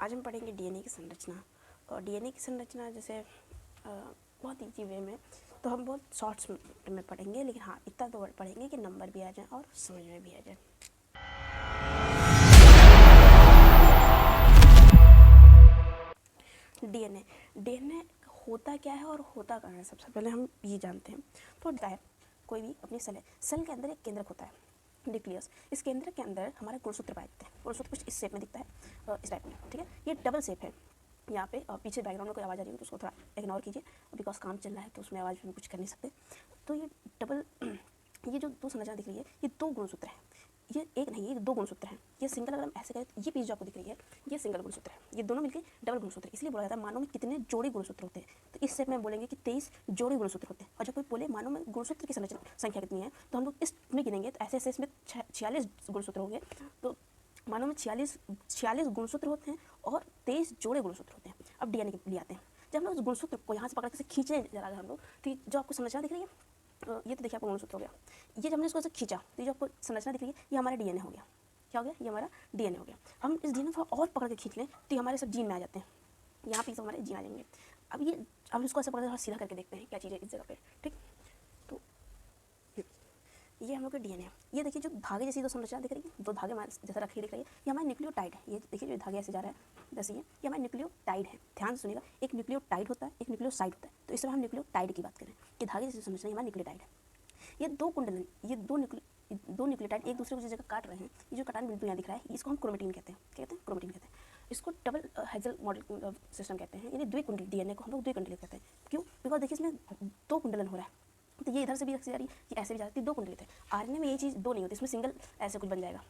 आज हम पढ़ेंगे डीएनए की संरचना। और डीएनए की संरचना जैसे बहुत ईजी वे में, तो हम बहुत शॉर्ट्स में पढ़ेंगे, लेकिन हाँ इतना तो पढ़ेंगे कि नंबर भी आ जाए और समझ में भी आ जाए। डीएनए डीएनए होता क्या है और होता कहाँ है, सबसे पहले हम ये जानते हैं। तो कोई भी अपनी सेल है, सेल के अंदर एक केंद्रक होता है, न्यूक्लियस। इस केंद्र के अंदर हमारा गुणसूत्र पाए जाते हैं। गुणसूत्र कुछ इस शेप में दिखता है, इस टाइप में, ठीक है। ये डबल शेप है। यहाँ पे पीछे बैकग्राउंड में कोई आवाज़ आ रही है तो उसको थोड़ा इग्नोर कीजिए, बिकॉज काम चल रहा है तो उसमें आवाज़ में कुछ कर नहीं सकते। तो ये डबल ये जो दो संरचना दिख रही है, ये दो गुणसूत्र है। ये एक नहीं, ये दो गुणसूत्र हैं। ये सिंगल, अगर हम ऐसे करें, ये पीस जो आपको दिख रही है, ये सिंगल गुणसूत्र है। ये दोनों मिलकर डबल गुणसूत्र, इसलिए बोला जाता है मानव में कितने जोड़ी गुणसूत्र होते हैं। तो इस स्टेप में बोलेंगे कि 23 जोड़ी गुणसूत्र होते हैं। और जब कोई बोले मानव में गुणसूत्र की संख्या कितनी है, तो हम लोग इसमें गिनेंगे, तो ऐसे इसमें 46 गुणसूत्र होंगे। तो मानव में 46 गुणसूत्र होते हैं और 23 जोड़े गुणसूत्र होते हैं। अब डीएनए के लिए आते हैं। जब हम लोग उस गुणसूत्र को यहाँ से पकड़ के खींचे जरा हम लोग, तो जो आपको संरचना दिख रही है, ये तो देखिए आपको गुणसूत्र हो गया। ये जब हमने इसको ऐसे खींचा तो जो आपको संरचना दिख रही है, ये हमारा डीएनए हो गया। क्या हो गया? ये हमारा डीएनए हो गया। हम इस डीएनए थोड़ा और पकड़ के खींच लें तो ये हमारे सब जीन में आ जाते हैं। यहाँ पे सब हमारे जीन आ जाएंगे। अब ये हम इसको ऐसे पकड़ के सीधा करके देखते हैं क्या चीज़ है इस जगह पे, ठीक। तो ये हम लोग का डीएनए है। ये देखिए जो धागे जैसी दो संरचना दिख रही है, दो धागे हमारे जैसा रखी दिख रही है, ये हमारा न्यूक्लियोटाइड है। ये देखिए जो धागे ऐसे जा रहा है जैसे ये हमारा न्यूक्लियोटाइड है। ध्यान से सुनिएगा, एक न्यूक्लियोटाइड होता है, एक न्यूक्लियोसाइड होता है। तो इस समय हम न्यूक्लियोटाइड की बात करें। ये धागे जैसी संरचना हमारा न्यूक्लियोटाइड है। ये दो कुंडलन, ये दो न्यूक्लियोटाइड एक दूसरे को जिस जगह काट रहे हैं, ये जो कटान बिंदु यहाँ दिख रहा है, इसको हम क्रोमेटिन कहते हैं। क्या कहते हैं? क्रोमेटिन कहते हैं। इसको डबल हेक्सल मॉडल सिस्टम कहते हैं, यानी द्विकुंडलित डीएनए को हम लोग द्विकुंडलित कहते हैं। क्यों? बिकॉज देखिए इसमें दो कुंडलन हो रहा है, तो ये इधर से भी रखी जा रही है, ये ऐसे भी जा रही है, दो कुंडलित है। आरएनए में ये चीज़ दो नहीं होती, इसमें सिंगल ऐसे कुछ बन जाएगा।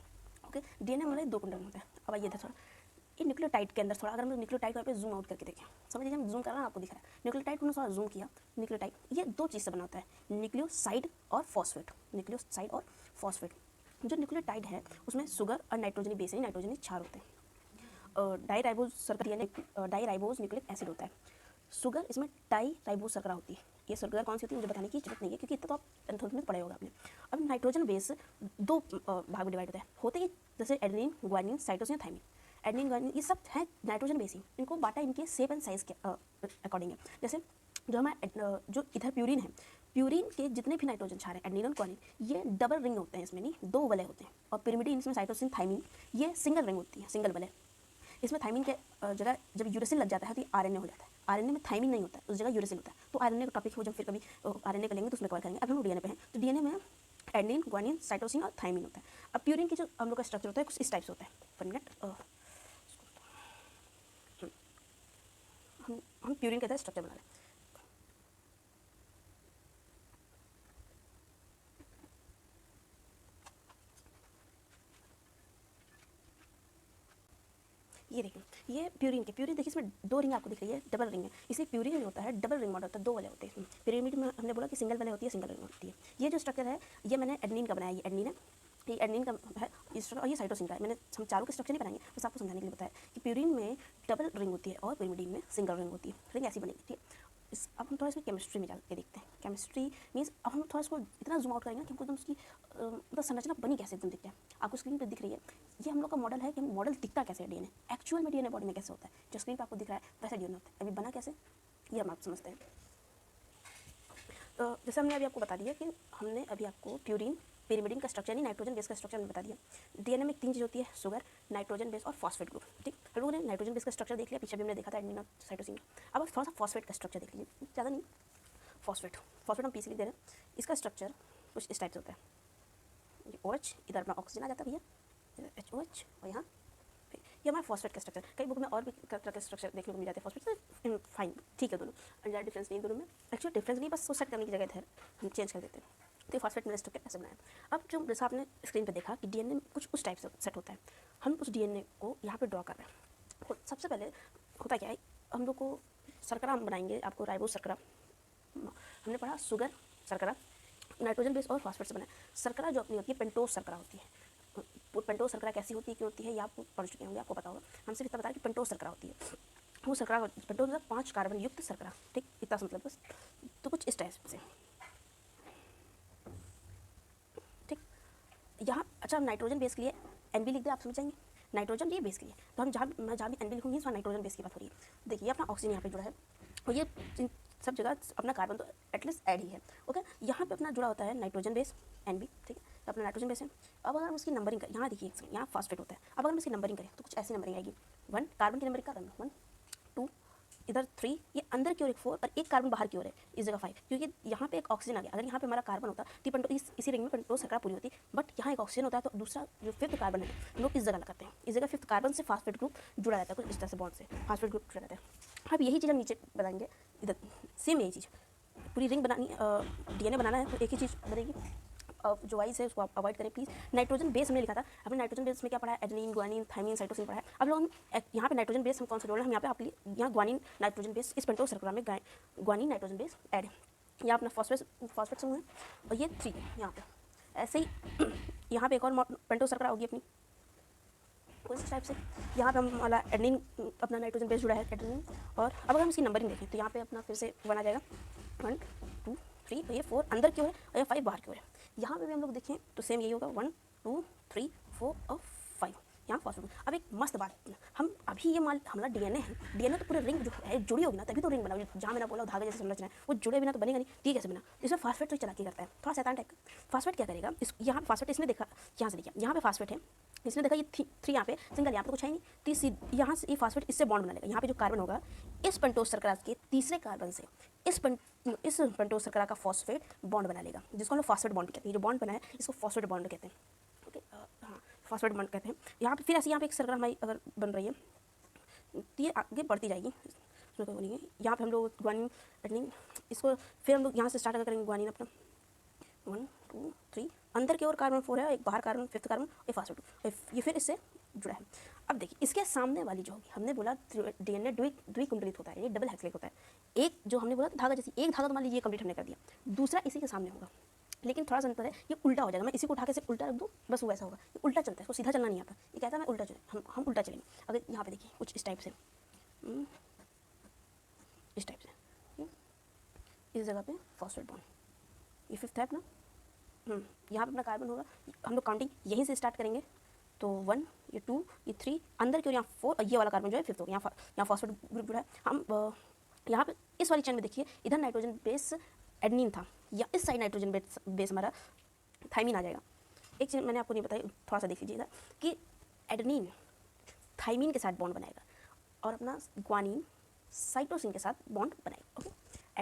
ओके, डीएनए में दो कुंडलन होता है। अब आइए इधर थोड़ा, ये न्यूक्लियोटाइड के अंदर थोड़ा, अगर हम न्यूक्लियोटाइड को यहाँ पे जूम आउट करके देखें, समझ लीजिए हम जूम कर रहे हैं, आपको दिख रहा है न्यूक्लियोटाइड को थोड़ा जूम किया। न्यूक्लियोटाइड ये दो चीज़ से बना होता है, न्यूक्लियोसाइड और फॉस्फेट। न्यूक्लियोसाइड और फॉस्फेट। जो न्यूक्लियोटाइड है उसमें शुगर और नाइट्रोजनी बेस यानी नाइट्रोजनी क्षार होते हैं। डाईराइबोज शर्करा यानी डाईराइबोज न्यूक्लिक एसिड होता है। शुगर इसमें डाईराइबोज शर्करा होती है। ये शर्करा कौन सी होती है मुझे बताने की जरूरत नहीं है, क्योंकि इतना तो आप एंथोलॉजी में पढ़े होगा आपने। अब नाइट्रोजन बेस दो भाग में डिवाइड होता है। होते ही जैसे adenine, guanine, cytosine, thymine. Adenine, guanine ये सब है नाइट्रोजन बेस ही। इनको बांटा इनके शेप एंड साइज के अकॉर्डिंग है। जैसे जो हमारा जो इधर प्यूरिन है, प्यूरिन के जितने भी नाइट्रोजन क्षार हैं, एडेनिन और ग्वानिन, ये डबल रिंग होते हैं, इसमें नहीं दो वलय होते हैं। और पिरिमिडिन इसमें साइटोसिन, थाइमिन ये सिंगल रिंग होती है, सिंगल वलय। इसमें थाइमिन के जगह जब यूरेसिल लग जाता है तो ये आरएनए हो जाता है। आरएनए में थाइमिन नहीं होता है, उस जगह यूरेसिल होता है। तो आरएनए का टॉपिक हो जब फिर कभी आरएनए का लेंगे तो उसमें कवर करेंगे। अब हम डीएनए पे हैं, तो डीएनए में एडेनिन, ग्वानिन, साइटोसिन और थाइमिन होता है। अब प्यूरिन की जो हम लोग का स्ट्रक्चर होता है कुछ इस टाइप से होता है। 1 मिनट, हम प्यूरिन के तरह स्ट्रक्चर बना रहे हैं। ये देखिए, ये प्यूरिन देखिए इसमें दो रिंग आपको दिख रही है, डबल रिंग है। इसलिए प्यूरिन जो होता है डबल रिंग मॉडल होता है, दो वाले होते हैं इसमें। पिरामिड में हमने बोला कि सिंगल वाले होती है, सिंगल रिंग होती है। ये जो स्ट्रक्चर है ये मैंने एडेनिन का बनाया, ये एडेनिन है, ये एडेनिन का है और ये साइटोसिन का है। मैंने हम चारों के स्ट्रक्चर नहीं बनाएंगे, बस आपको समझाने के लिए बताया कि प्यूरिन में डबल रिंग होती है और पिरामिड में सिंगल रिंग होती है। रिंग ऐसी बनेगी, ठीक है। अब हम थोड़ा इसमें केमिस्ट्री में जाके देखते हैं। केमिस्ट्री मीन्स अब हम थोड़ा इसको इतना जूम आउट करेंगे कि हमको एकदम उसकी मतलब संरचना बनी कैसे एकदम दिखता है। आपको स्क्रीन पर दिख रही है, ये हम लोग का मॉडल है कि मॉडल दिखता कैसे है डीएनए, एक्चुअल में डीएनए बॉडी में कैसे होता है। जो स्क्रीन पर आपको दिख रहा है वैसा डीएनए होता है। अभी बना कैसे ये हम आप समझते हैं। जैसे हमने अभी आपको बता दिया कि हमने अभी आपको प्यूरिन, पिरिमिडिन का स्ट्रक्चर नहीं नाइट्रोजन बेस का स्ट्रक्चर बता दिया। डीएनए में 3 चीज़ होती है, शुगर, नाइट्रोजन बेस और फॉस्फेट ग्रुप, ठीक। हम लोगों ने नाइट्रोजन बेस का स्ट्रक्चर देख लिया, पीछे भी हमने देखा था एडेनिन और साइटोसिन। अब थोड़ा सा फॉस्फेट का स्ट्रक्चर देख लीजिए, ज़्यादा नहीं। फॉस्फेट हम पीछे लिख दे रहे हैं। इसका स्ट्रक्चर कुछ इस टाइप से होता है। ये OH, इधर अपना ऑक्सीजन आ जाता है भैया, HOH, और यहाँ ये हमारा फॉस्फेट का स्ट्रक्चर। कई बुक में और भी तरह के स्ट्रक्चर देखने को मिल जाते हैं फॉस्फेट, फाइन, ठीक है दोनों, ज़्यादा डिफरेंस नहीं दोनों में। एक्चुअली डिफरेंस नहीं, बस वो सेट करने की जगह इधर हम चेंज कर देते हैं। तो ये फॉस्फेट मिनरल स्ट्रक्चर कैसे बनाया। अब जो जैसा आपने स्क्रीन पर देखा कि डीएनए कुछ उस टाइप से सेट होता है, हम उस डीएनए को यहाँ पर ड्रॉ कर रहे हैं। सबसे पहले होता क्या है, हम लोग को शर्करा हम बनाएंगे, आपको राइबोज शर्करा हमने पढ़ा, शुगर शर्करा, नाइट्रोजन बेस और फॉस्फेट से बना। शर्करा जो अपनी होती है पेंटोज शर्करा होती है। पेंटोज शर्करा कैसी होती है, क्यों होती है, ये आप पढ़ चुके होंगे, आपको पता होगा। हम सिर्फ इतना बता कि पेंटोज शर्करा होती है। वो शर्करा पेंटोज मतलब 5 कार्बन युक्त शर्करा, ठीक, इतना मतलब बस। तो कुछ इस टाइप से, ठीक। यहाँ अच्छा हम नाइट्रोजन बेस के लिए NB लिख दे, आप समझ जाएंगे। नाइट्रोजन ये बेस के लिए, तो हम मैं जहाँ भी एन लिखूंगी वहाँ नाइट्रोजन बेस की बात हो रही है। देखिए अपना ऑक्सीजन यहाँ पे जुड़ा है और ये सब जगह अपना कार्बन तो एटलीस्ट ऐड ही है। ओके, यहाँ पे अपना जुड़ा होता है नाइट्रोजन बेस एन बी, ठीक है, तो अपना नाइट्रोजन बेस है। अब अगर हम उसकी नंबरिंग करें, यहाँ देखिए यहाँ फॉस्फेट होता है, अब अगर हम इसकी नंबरिंग करें तो कुछ ऐसी नंबरिंग आएगी, 1 कार्बन की नंबरिंग का 1 2 इधर 3, ये अंदर की ओर एक 4 और एक कार्बन बाहर की ओर है, इस जगह 5, क्योंकि यहाँ पे एक ऑक्सीजन आ गया। अगर यहाँ पे हमारा कार्बन होता तो इसी रिंग में पेंटोज शर्करा पूरी होती, बट यहाँ एक ऑक्सीजन होता है, तो दूसरा जो 5th कार्बन है हम लोग इस जगह लगाते हैं। इस जगह 5th कार्बन से फास्फेट ग्रुप जुड़ा रहता है, कुछ इस तरह से बॉन्ड से फास्फेट ग्रुप जुड़ा रहता है। अब यही चीज़ हम नीचे बनाएंगे, इधर सेम यही चीज़, पूरी रिंग बनानी, डीएनए बनाना है तो एक ही चीज़ बनेगी। जो वाइस है उसको आप अवॉइड करें प्लीज़। नाइट्रोजन बेस हमने लिखा था, हमने नाइट्रोजन बेस में क्या पढ़ा है, एडेनिन, गुआनिन, थाइमिन, साइटोसिन पढ़ा है। अब लोग हम यहाँ पे नाइट्रोजन बेस हम कौन सा जोड़ रहे हैं, हम यहाँ पे आप यहाँ गुआनिन नाइट्रोजन बेस, इस पेंटोज सर्कुलर में गुआनिन नाइट्रोजन बेस ऐड है। यहाँ अपना फॉस्फेट समूह है और ये 3 है यहाँ पे। ऐसे ही यहाँ पे एक और पेंटोज सर्कुलर होगी अपनी इस टाइप से। यहाँ पे हम वाला एडेनिन अपना नाइट्रोजन बेस जुड़ा है एडेनिन। और अब अगर हम इसकी नंबरिंग देखें तो यहाँ पे अपना फिर से 1 आ जाएगा, 1 2 3 और ये 4 अंदर की ओर है और ये 5 बाहर की ओर है। यहाँ पे भी हम लोग देखें तो सेम यही होगा, 1 2 3 4 और 5 यहाँ फॉस्फेट। अब एक मस्त बात, हम अभी ये मान हमारा डीएनए है, डीएनए तो पूरे रिंग जो है जुड़ी होगी ना, तभी तो रिंग बना। जहाँ मैंने बोला धागे जैसे संरचना है, वो जुड़े बिना तो बनेगा नहीं, ठीक कैसे बना, इसमें फास्फेट तो चलाकी करता है, थोड़ा शैतान टाइप का। फास्फेट क्या करेगा, इस यहाँ फास्फेट इसने देखा, यहाँ से देखिए यहाँ पे फास्फेट है, इसने देखा ये 3 यहाँ पे सिंगल, यहाँ पे कुछ है नहीं, तो यहाँ से ये फास्फेट इससे बॉन्ड बना लेगा। यहाँ पे जो कार्बन होगा इस पेंटोज शर्करा के तीसरे कार्बन से इस पेंटोज शर्करा का फॉस्फेट बॉन्ड बना लेगा, जिसको हम लोग फॉस्फेट बॉन्ड कहते हैं। जो बॉन्ड बना है इसको फॉस्फेट बॉन्ड कहते हैं। ओके, हाँ फॉस्फेट बॉन्ड कहते हैं। यहाँ पे फिर ऐसे यहाँ पे एक शर्करा हमारी अगर बन रही है तो ये आगे बढ़ती जाएगी, इसमें कोई नहीं है। यहाँ पे हम लोग गुआनिन एडेनिन, इसको फिर हम लोग यहाँ से स्टार्ट करेंगे गुआनिन अपना 1 2 3 अंदर की ओर कार्बन 4 है, एक बाहर कार्बन 5th कार्बन, ये फास्फेट, ये फिर इससे जुड़ा है। अब देखिए इसके सामने वाली जो होगी, हमने बोला डीएनए द्विकुंडलित होता है, ये डबल हेक्सलेट होता है। एक जो हमने बोला धागा जैसी, एक धागा तो मान लीजिए कंप्लीट हमने कर दिया, दूसरा इसी के सामने होगा, लेकिन थोड़ा सा अंतर है, ये उल्टा हो जाएगा। मैं इसी को उठा के सिर्फ उल्टा रख दूँ बस वो ऐसा होगा, ये उल्टा चलता है, इसको सीधा चलना नहीं आता। ये कहता है मैं उल्टा चले, हम उल्टा चलेंगे। अगर यहाँ पे देखिए कुछ इस टाइप से, इस टाइप से, इस जगह पे फॉस्फेट बॉन्ड, ये 5th है अपना, यहाँ पे अपना कार्बन होगा। हम लोग काउंटिंग यहीं से स्टार्ट करेंगे, तो 1 ये 2 ये 3 अंदर की ओर, यहाँ 4 और ये वाला कार्बन जो है 5th होगा। यहाँ फॉस्फेट ग्रुप जुड़ा है। हम यहाँ पे इस वाली चेन में देखिए, इधर नाइट्रोजन बेस एडेनिन था, या इस साइड नाइट्रोजन बेस हमारा थाइमिन आ जाएगा। एक चीज़ मैंने आपको नहीं बताई, थोड़ा सा देख लीजिएगा कि एडेनिन थाइमिन के साथ बॉन्ड बनाएगा और अपना ग्वानिन साइटोसिन के साथ बॉन्ड बनाएगा। Okay,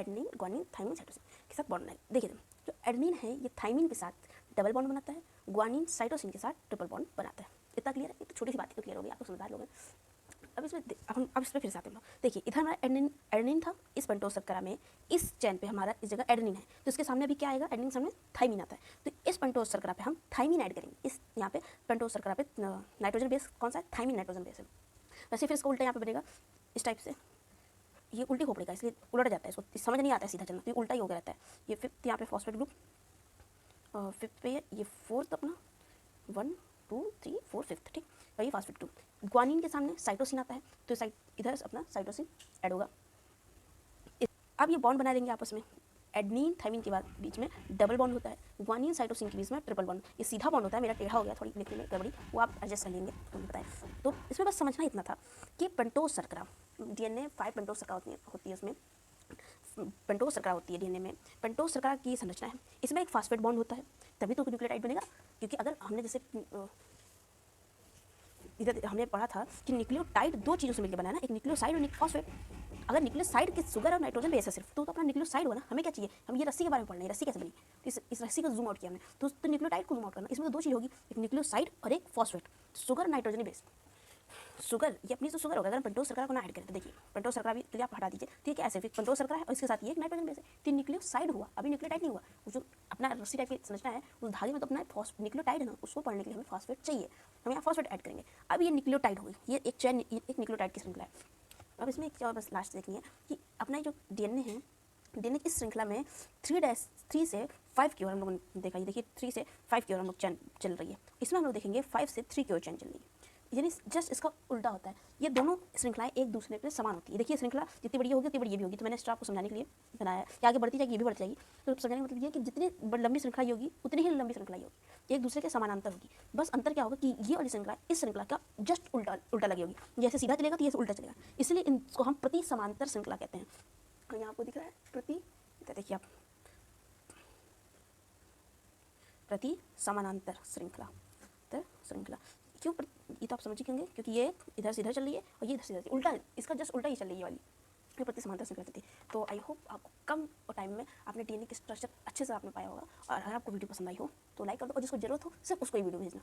adenine guanine thymine cytosine के साथ बॉन्ड बनाएगा। देखिए जो एडेनिन है ये थाइमिन के साथ डबल बॉन्ड बनाता है, ग्वानिन साइटोसिन के साथ ट्रिपल बॉन्ड बनाता है। इतना क्लियर है, तो छोटी सी बात तो क्लियर हो गई, आपको समझदार लोग हैं। अब इसमें अब इस पर फिर से आते हैं। देखिए इधर हमारा एडेनिन था, इस पेंटोज शर्करा में इस चेन पे हमारा इस जगह एडेनिन है, तो इसके सामने अभी क्या आएगा, एडेनिन सामने थाइमिन आता है, तो इस पेंटोज शर्करा पे हम थाइमिन ऐड करेंगे। इस यहाँ पे पेंटोज शर्करा पे नाइट्रोजन बेस कौन सा है, थाइमिन नाइट्रोजन बेस है। वैसे फिर इसका उल्टा यहाँ पे बनेगा इस टाइप से, ये उल्टी हो पड़ेगा इसलिए उलट जाता है, इसको समझ नहीं आता है सीधा चलना, तो ये उल्टा ही हो गया रहता है। ये 5th यहाँ पे फॉस्फेट ग्रुप, 5th पे ये 4th अपना 1 2 3 4 5th, ठीक, और ये फॉस्फेट ग्रुप। ग्वानिन के सामने साइटोसिन आता है, तो इधर अपना साइटोसिन ऐड होगा। अब ये बॉन्ड बना देंगे आपस में, एडेनिन थाइमिन के बाद बीच में डबल बॉन्ड होता है, ग्वानिन साइटोसिन के बीच में ट्रिपल बॉन्ड। ये सीधा बॉन्ड होता है, मेरा टेढ़ा हो गया थोड़ी लिखने में गड़बड़ी, वो आप एडजस्ट कर लेंगे, तो बताएं। तो इसमें बस समझना इतना था कि पेंटोज शर्करा डीएनए 5 पेंटोज शर्करा होती है, उसमें पेंटोज शर्करा होती है डीएनए में। पेंटोज शर्करा की संरचना है, इसमें एक फॉस्फेट बॉन्ड होता है, तभी तो न्यूक्लियोटाइड बनेगा। क्योंकि अगर हमने जैसे इधर हमने पढ़ा था कि न्यूक्लियोटाइड 2 चीज़ों से मिलकर बना है ना, एक न्यूक्लियोसाइड और एक फॉस्फेट। अगर न्यूक्लियोसाइड के शुगर और नाइट्रोजन बेस है सिर्फ, तो अपना न्यूक्लियोसाइड हुआ ना। हमें क्या चाहिए, हम ये रस्सी के बारे में पढ़ना है, रस्सी कैसे बनी, इस रस्सी को जूम आउट किया हमने, तो न्यूक्लियोटाइड को जूम आउट करना। इसमें तो 2 चीज़ होगी, एक न्यूक्लियोसाइड और एक phosphate, sugar nitrogen base. Sugar ये अपनी तो शुगर होगा, अगर पेंटोज शर्करा को ना ऐड करें तो देखिए पेंटोज शर्करा भी तो आप हटा दीजिए, ठीक है, ऐसे फिर पेंटोज शर्करा है और इसके साथ ये एक नाइट्रोजन बेस है, तो न्यूक्लियोसाइड हुआ, अभी न्यूक्लियोटाइड नहीं हुआ। जो अपना रस्सी टाइप की संरचना है उस धागे में तो अपना न्यूक्लियोटाइड है ना, उसको पढ़ने के लिए हमें फॉस्फेट चाहिए, हम यहाँ फॉस्फेट ऐड करेंगे। अब ये न्यूक्लियोटाइड होगी, ये एक चैन, एक न्यूक्लियोटाइड की श्रृंखला है। अब इसमें एक चीज़ और बस लास्ट देखनी है कि अपना जो डीएनए है, डीएनए की श्रृंखला में 3 से 5 की ओर हम लोगों ने देखा, ये देखिए 3 से 5 की ओर हम लोग चैन चल रही है। इसमें हम लोग देखेंगे 5 से 3 की ओर चैन चल रही है, यानी जस्ट इसका उल्टा होता है। ये दोनों श्रृंखलाएं एक दूसरे पे समान होती है। देखिए श्रृंखला जितनी बड़ी होगी उतनी बड़ी ये भी होगी, तो मैंने इसको आपको समझाने के लिए बनाया है कि आगे बढ़ती जाएगी, ये भी बढ़ती जाएगी। तो समझाने का मतलब ये है कि जितनी लंबी श्रृंखला होगी उतनी ही लंबी श्रृंखला होगी। एक दूसरे के समानांतर होगी। बस अंतर क्या होगा कि ये वाली श्रृंखला इस श्रृंखला का जस्ट उल्टा उल्टा लगी होगी। जैसे सीधा चलेगा तो ये उल्टा चलेगा, इसलिए इनको हम प्रति समांतर श्रृंखला कहते हैं। और यहाँ आपको दिख रहा है प्रति, देखिए आप, प्रति समानांतर श्रृंखला, श्रृंखला क्यों ये तो आप समझ ही होंगे, क्योंकि ये इधर से इधर चल रही है और ये इधर से इधर, उल्टा, इसका जस्ट उल्टा ही चल रही है ये वाली, ये प्रति समांतर श्रृंखला थी। तो आई होप आपको कम टाइम में आपने डीएनए की स्ट्रक्चर अच्छे से आपने पाया होगा। और अगर आपको वीडियो पसंद आई हो तो लाइक कर दो, और जिसको जरूरत हो सिर्फ उसको ही वीडियो भेजना।